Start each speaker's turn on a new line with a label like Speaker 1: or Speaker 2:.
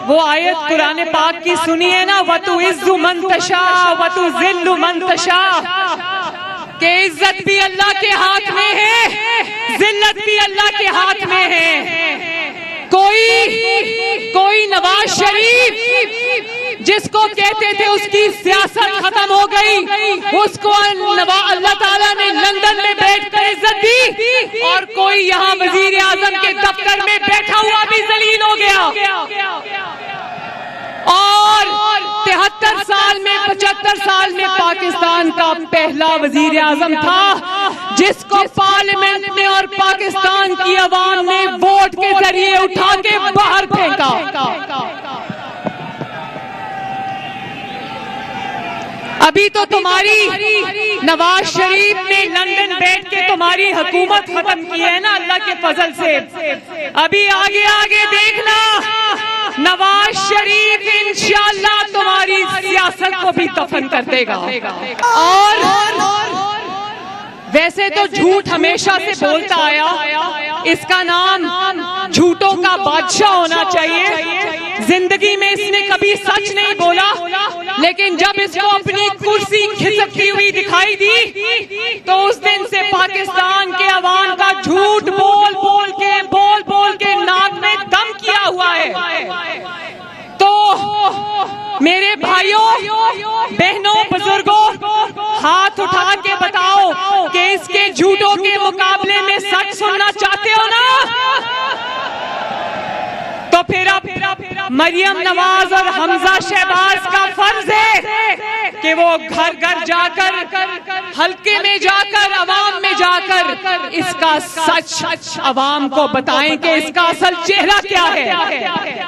Speaker 1: وہ آیت قرآن پاک کی سنیے نا، وَتُعِزُّ مَن تَشَاءُ وَتُذِلُّ مَن تَشَاءُ، کہ عزت بھی اللہ کے ہاتھ میں ہے، ذلت بھی اللہ کے ہاتھ میں ہے۔ کوئی نواز شریف جس کو کہتے تھے اس کی سیاست ختم ہو گئی، اس کو اللہ تعالیٰ نے لندن میں بیٹھ کر عزت دی، اور کوئی یہاں وزیر اعظم کے دفتر میں بیٹھا ہوا بھی ذلیل ہو گیا۔ اور 73 سال میں 75 سال میں پاکستان کا پہلا وزیر اعظم تھا جس کو پارلیمنٹ میں اور پاکستان کی عوام نے ووٹ کے ذریعے اٹھا کے باہر پھینکا۔ ابھی تو تمہاری نواز شریف نے لندن بیٹھ کے تمہاری حکومت ختم کی ہے نا اللہ کے فضل سے، ابھی آگے آگے دیکھنا نواز شریف انشاءاللہ تمہاری سیاست کو بھی دفن کر دے گا۔ اور ویسے تو جھوٹ ہمیشہ سے بولتا آیا، اس کا نام جھوٹوں کا بادشاہ ہونا چاہیے۔ زندگی میں اس نے کبھی سچ نہیں بولا، لیکن جب اس کو اپنی کرسی کھسکتی ہوئی دکھائی دی تو اس دن سے پاکستان کے عوام کا جھوٹ بول بول کے ناک میں دم کیا ہوا ہے۔ تو میرے بھائیوں بہنوں بزرگوں، ہاتھ اٹھا کے بتاؤ کہ اس کے جھوٹوں کے مقابلے میں سچ سننا چاہتے ہو نا؟ تو پھر مریم نواز اور حمزہ شہباز کا فرض ہے کہ وہ گھر گھر جا کر، حلقے میں جا کر، عوام میں جا کر اس کا سچ عوام کو بتائیں کہ اس کا اصل چہرہ کیا ہے۔